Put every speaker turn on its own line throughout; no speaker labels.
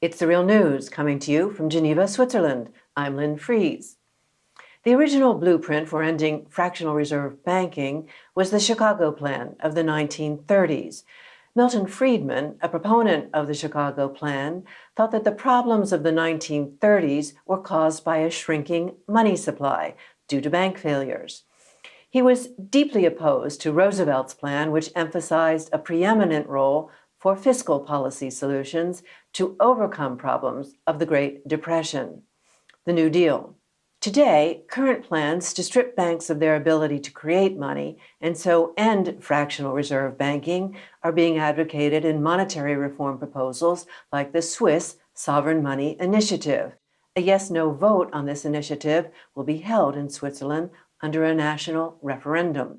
It's the real news coming to you from Geneva, Switzerland. I'm Lynn Fries. The original blueprint for ending fractional reserve banking was the Chicago Plan of the 1930s. Milton Friedman, a proponent of the Chicago Plan, thought that the problems of the 1930s were caused by a shrinking money supply due to bank failures. He was deeply opposed to Roosevelt's plan, which emphasized a preeminent role for fiscal policy solutions to overcome problems of the Great Depression, the New Deal. Today, current plans to strip banks of their ability to create money and so end fractional reserve banking are being advocated in monetary reform proposals like the Swiss Sovereign Money Initiative. A yes-no vote on this initiative will be held in Switzerland under a national referendum.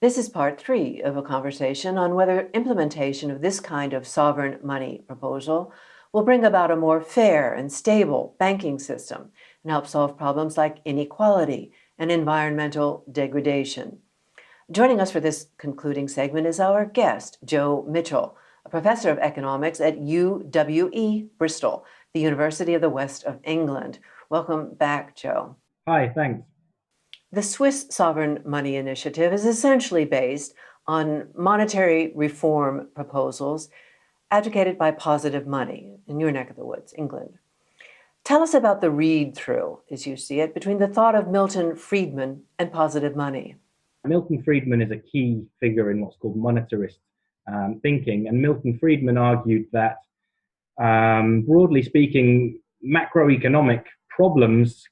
This is part 3 of a conversation on whether implementation of this kind of sovereign money proposal will bring about a more fair and stable banking system and help solve problems like inequality and environmental degradation. Joining us for this concluding segment is our guest, Jo Michell, a professor of economics at UWE Bristol, the University of the West of England. Welcome back, Jo.
Hi, thanks.
The Swiss Sovereign Money Initiative is essentially based on monetary reform proposals advocated by Positive Money in your neck of the woods, England. Tell us about the read-through, as you see it, between the thought of Milton Friedman and Positive Money.
Milton Friedman is a key figure in what's called monetarist thinking, and Milton Friedman argued that, broadly speaking, macroeconomic problems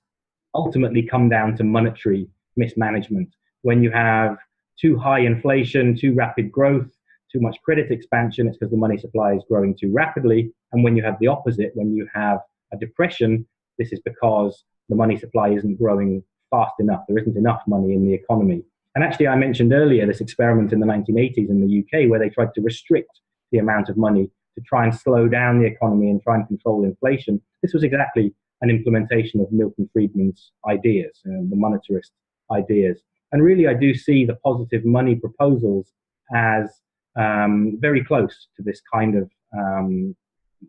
ultimately come down to monetary mismanagement. When you have too high inflation, too rapid growth, too much credit expansion, it's because the money supply is growing too rapidly. And when you have the opposite, when you have a depression, this is because the money supply isn't growing fast enough. There isn't enough money in the economy. And actually, I mentioned earlier this experiment in the 1980s in the UK where they tried to restrict the amount of money to try and slow down the economy and try and control inflation. This was exactly an implementation of Milton Friedman's ideas, the monetarist ideas. And really, I do see the positive money proposals as very close to this kind of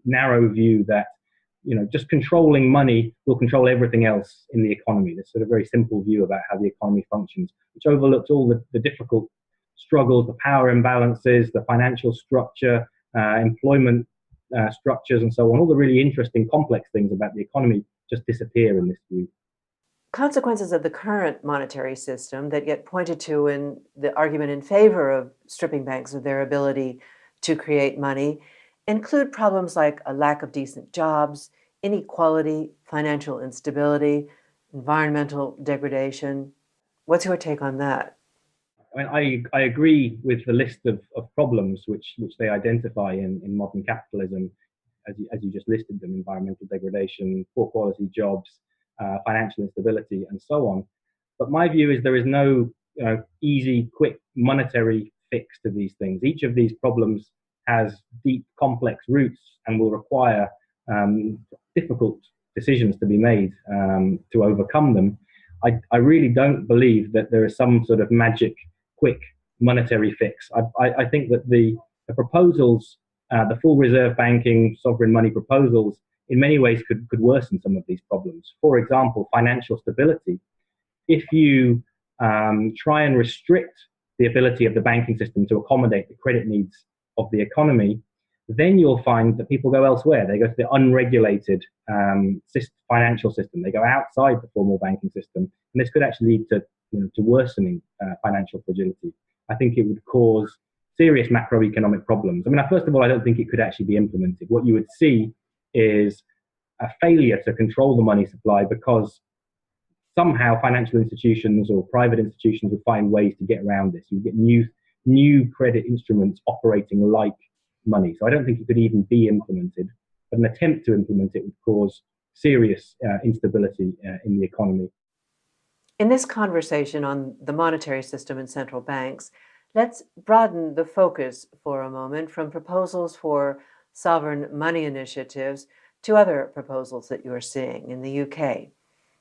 narrow view that, just controlling money will control everything else in the economy. This sort of very simple view about how the economy functions, which overlooks all the difficult struggles, the power imbalances, the financial structure, employment structures and so on. All the really interesting, complex things about the economy just disappear in this view.
Consequences of the current monetary system that get pointed to in the argument in favor of stripping banks of their ability to create money include problems like a lack of decent jobs, inequality, financial instability, environmental degradation. What's your take on that?
I agree with the list of problems which they identify in modern capitalism, as you just listed them: environmental degradation, poor quality jobs, financial instability, and so on. But my view is there is no easy, quick monetary fix to these things. Each of these problems has deep, complex roots and will require difficult decisions to be made to overcome them. I really don't believe that there is some sort of magic, quick monetary fix. I think that the proposals, the full reserve banking, sovereign money proposals, in many ways could worsen some of these problems. For example, financial stability. If you try and restrict the ability of the banking system to accommodate the credit needs of the economy, then you'll find that people go elsewhere. They go to the unregulated financial system. They go outside the formal banking system, and this could actually lead to worsening financial fragility. I think it would cause serious macroeconomic problems. I mean, first of all, I don't think it could actually be implemented. What you would see is a failure to control the money supply because somehow financial institutions or private institutions would find ways to get around this. You get new credit instruments operating like money. So I don't think it could even be implemented, but an attempt to implement it would cause serious instability in the economy.
In this conversation on the monetary system and central banks, let's broaden the focus for a moment from proposals for sovereign money initiatives to other proposals that you're seeing in the UK.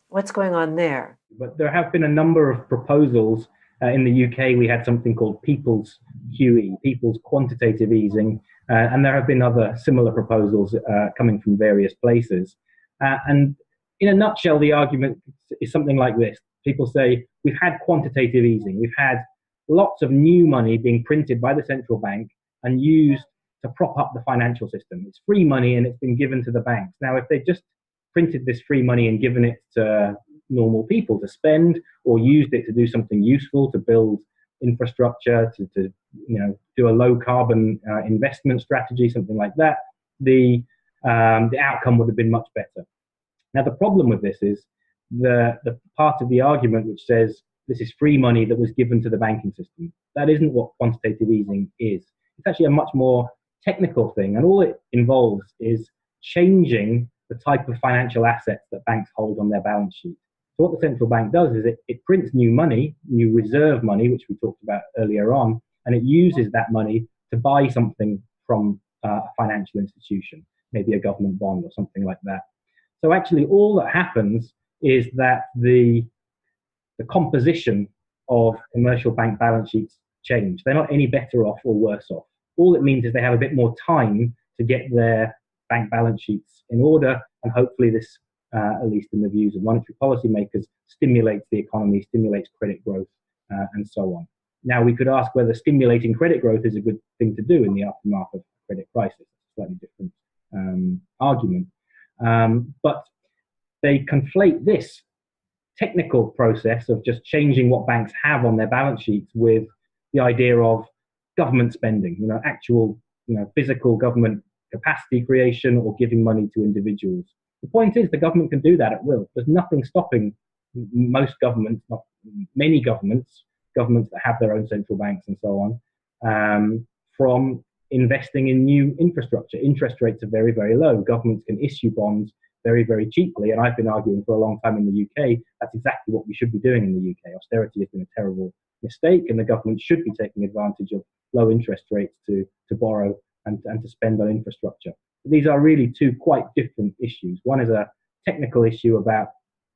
What's going on there?
But there have been a number of proposals. In the UK, we had something called People's QE, people's quantitative easing, and there have been other similar proposals coming from various places. And in a nutshell, the argument is something like this. People say, we've had quantitative easing, we've had lots of new money being printed by the central bank and used to prop up the financial system. It's free money and it's been given to the banks. Now, if they just printed this free money and given it to normal people to spend, or used it to do something useful, to build infrastructure, to do a low carbon investment strategy, something like that, the outcome would have been much better. Now, the problem with this is the part of the argument which says this is free money that was given to the banking system. That isn't what quantitative easing is. It's actually a much more technical thing, and all it involves is changing the type of financial assets that banks hold on their balance sheet. So what the central bank does is it prints new money, new reserve money, which we talked about earlier on, and it uses that money to buy something from a financial institution, maybe a government bond or something like that. So actually all that happens is that the composition of commercial bank balance sheets change. They're not any better off or worse off. All it means is they have a bit more time to get their bank balance sheets in order, and hopefully this, at least in the views of monetary policymakers, stimulates the economy, stimulates credit growth, and so on. Now, we could ask whether stimulating credit growth is a good thing to do in the aftermath of a credit crisis. It's a slightly different argument. But they conflate this technical process of just changing what banks have on their balance sheets with the idea of government spending, actual, physical government capacity creation or giving money to individuals. The point is the government can do that at will. There's nothing stopping most governments, not many governments that have their own central banks and so on, from investing in new infrastructure. Interest rates are very, very low. Governments can issue bonds very, very cheaply. And I've been arguing for a long time in the UK, that's exactly what we should be doing in the UK. Austerity has been a terrible mistake, and the government should be taking advantage of low interest rates to borrow and to spend on infrastructure. But these are really two quite different issues. One is a technical issue about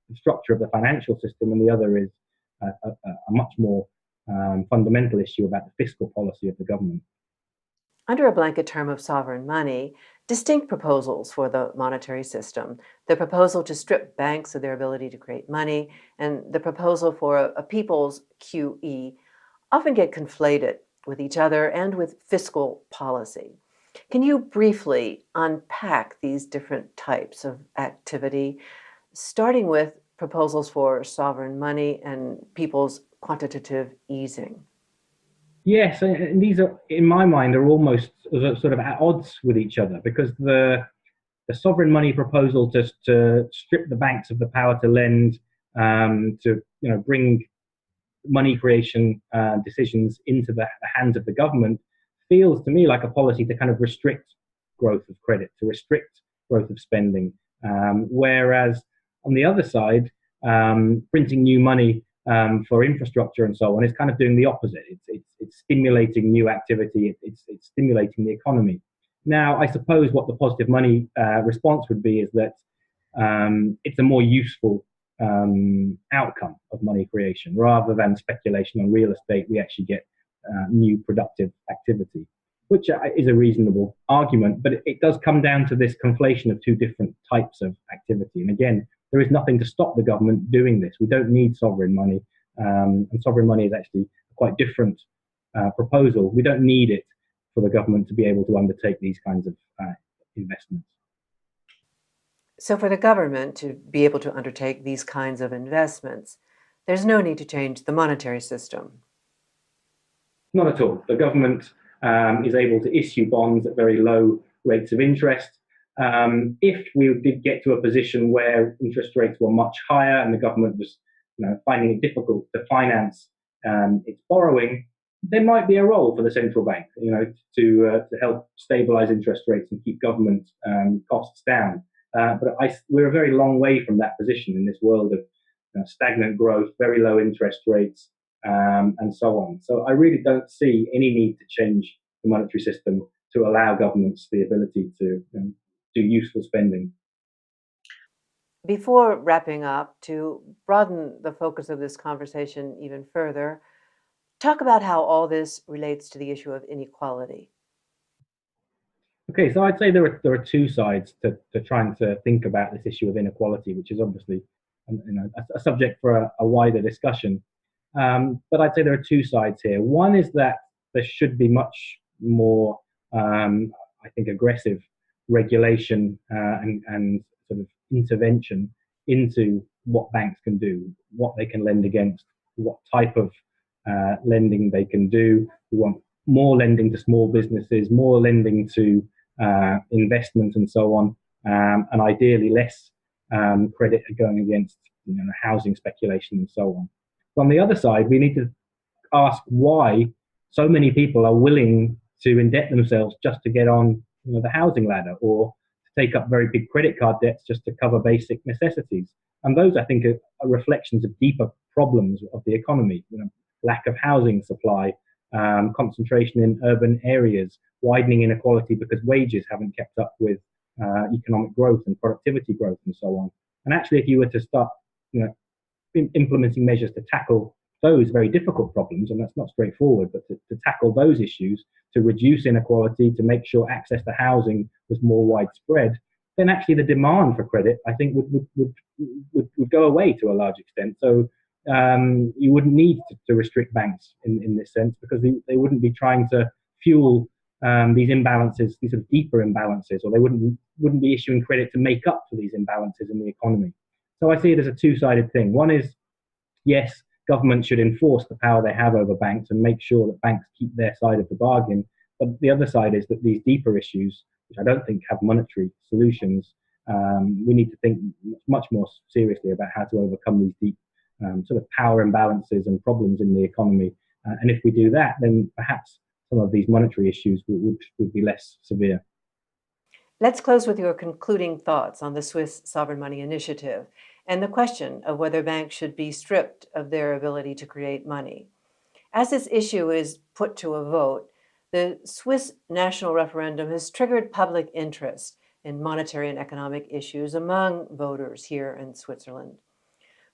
the structure of the financial system, and the other is a much more fundamental issue about the fiscal policy of the government.
Under a blanket term of sovereign money, distinct proposals for the monetary system, the proposal to strip banks of their ability to create money, and the proposal for a people's QE, often get conflated with each other and with fiscal policy. Can you briefly unpack these different types of activity, starting with proposals for sovereign money and people's quantitative easing?
Yes, and these are, in my mind, are almost sort of at odds with each other, because the sovereign money proposal to strip the banks of the power to lend, to bring money creation decisions into the hands of the government, feels to me like a policy to kind of restrict growth of credit, to restrict growth of spending. Whereas on the other side, printing new money for infrastructure and so on is kind of doing the opposite. It's stimulating new activity. It's stimulating the economy. Now, I suppose what the positive money response would be is that it's a more useful outcome of money creation. Rather than speculation on real estate, we actually get new productive activity, which is a reasonable argument. But it does come down to this conflation of two different types of activity. And again, there is nothing to stop the government doing this. We don't need sovereign money. And sovereign money is actually a quite different proposal. We don't need it for the government to be able to undertake these kinds of investments.
So, for the government to be able to undertake these kinds of investments, there's no need to change the monetary system.
Not at all. The government is able to issue bonds at very low rates of interest. If we did get to a position where interest rates were much higher and the government was finding it difficult to finance its borrowing, there might be a role for the central bank, to help stabilize interest rates and keep government costs down. But we're a very long way from that position in this world of stagnant growth, very low interest rates, and so on. So I really don't see any need to change the monetary system to allow governments the ability to do useful spending.
Before wrapping up, to broaden the focus of this conversation even further, Talk about how all this relates to the issue of inequality.
Okay, so I'd say there are two sides to trying to think about this issue of inequality, which is obviously a subject for a wider discussion. But I'd say there are two sides here. One is that there should be much more, I think, aggressive regulation and sort of intervention into what banks can do, what they can lend against, what type of lending they can do. We want more lending to small businesses, more lending to investment and so on, and ideally less credit going against housing speculation and so on. But on the other side, we need to ask why so many people are willing to indebt themselves just to get on the housing ladder or to take up very big credit card debts just to cover basic necessities. And those, I think, are reflections of deeper problems of the economy. Lack of housing supply, concentration in urban areas, widening inequality because wages haven't kept up with economic growth and productivity growth and so on. And actually, if you were to start, implementing measures to tackle those very difficult problems, and that's not straightforward, but to tackle those issues, to reduce inequality, to make sure access to housing was more widespread, then actually the demand for credit, I think, would go away to a large extent. So you wouldn't need to restrict banks in this sense because they wouldn't be trying to fuel these imbalances, these sort of deeper imbalances, or they wouldn't be issuing credit to make up for these imbalances in the economy. So I see it as a two-sided thing. One is, yes, government should enforce the power they have over banks and make sure that banks keep their side of the bargain. But the other side is that these deeper issues, which I don't think have monetary solutions, we need to think much more seriously about how to overcome these deep sort of power imbalances and problems in the economy. And if we do that, then perhaps some of these monetary issues would be less severe.
Let's close with your concluding thoughts on the Swiss Sovereign Money Initiative and the question of whether banks should be stripped of their ability to create money. As this issue is put to a vote, the Swiss national referendum has triggered public interest in monetary and economic issues among voters here in Switzerland.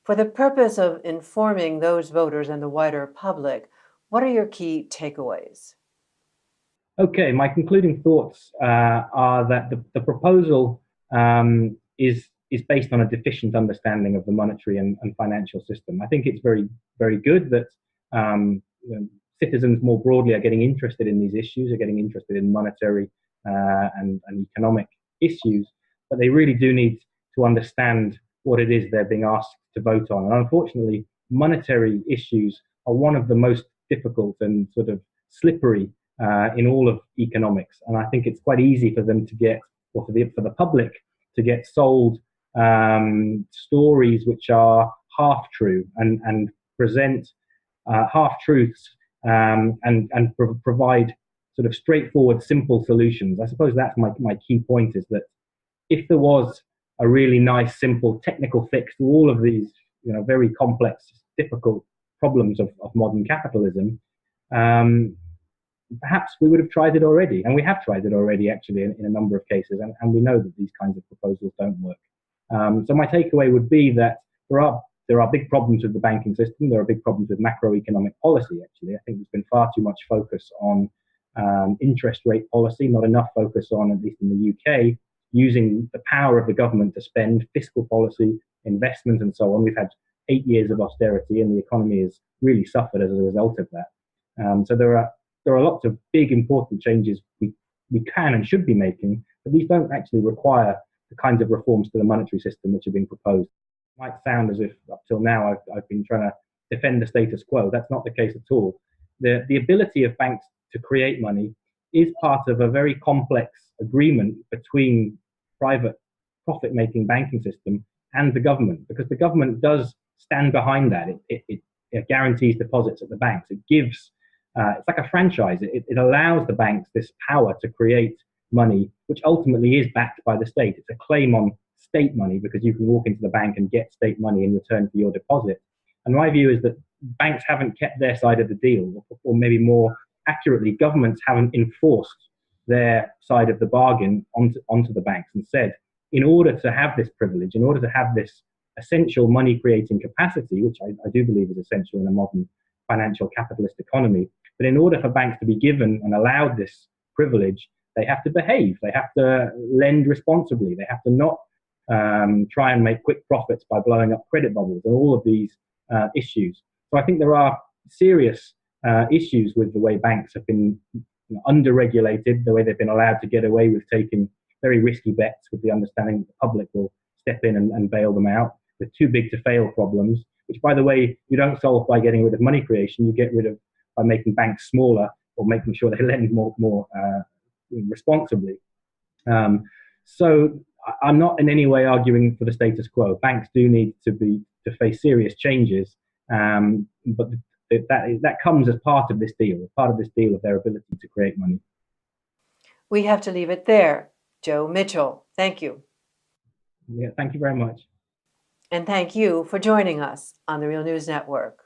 For the purpose of informing those voters and the wider public, what are your key takeaways?
Okay, my concluding thoughts are that the proposal is based on a deficient understanding of the monetary and financial system. I think it's very good that citizens more broadly are getting interested in these issues, are getting interested in monetary and economic issues, but they really do need to understand what it is they're being asked to vote on. And unfortunately, monetary issues are one of the most difficult and sort of slippery in all of economics. And I think it's quite easy for them to get, or for the public to get sold stories which are half true and present half truths and provide sort of straightforward, simple solutions. I suppose that's my key point, is that if there was a really nice, simple technical fix to all of these very complex, difficult problems of modern capitalism, perhaps we would have tried it already. And we have tried it already, actually, in a number of cases. And we know that these kinds of proposals don't work. So my takeaway would be that there are big problems with the banking system. There are big problems with macroeconomic policy, actually. I think there's been far too much focus on interest rate policy, not enough focus on, at least in the UK, using the power of the government to spend, fiscal policy, investment, and so on. We've had 8 years of austerity, and the economy has really suffered as a result of that. So there are lots of big, important changes we can and should be making, but these don't actually require the kinds of reforms to the monetary system which are being proposed. It might sound as if up till now I've been trying to defend the status quo. That's not the case at all. The ability of banks to create money is part of a very complex agreement between private profit-making banking system and the government, because the government does stand behind that. It guarantees deposits at the banks. It gives it's like a franchise. It allows the banks this power to create money, which ultimately is backed by the state. It's a claim on state money because you can walk into the bank and get state money in return for your deposit. And my view is that banks haven't kept their side of the deal, or maybe more accurately, governments haven't enforced their side of the bargain onto the banks and said, in order to have this privilege, in order to have this essential money creating capacity, which I do believe is essential in a modern financial capitalist economy. But in order for banks to be given and allowed this privilege, they have to behave. They have to lend responsibly. They have to not try and make quick profits by blowing up credit bubbles and all of these issues. So I think there are serious issues with the way banks have been under-regulated, the way they've been allowed to get away with taking very risky bets with the understanding that the public will step in and bail them out, with too big to fail problems, which, by the way, you don't solve by getting rid of money creation. You get rid of by making banks smaller or making sure they lend more responsibly. So I'm not in any way arguing for the status quo. Banks do need to face serious changes, but that comes as part of this deal, of their ability to create money.
We have to leave it there. Jo Michell, thank you.
Yeah, thank you very much.
And thank you for joining us on the Real News Network.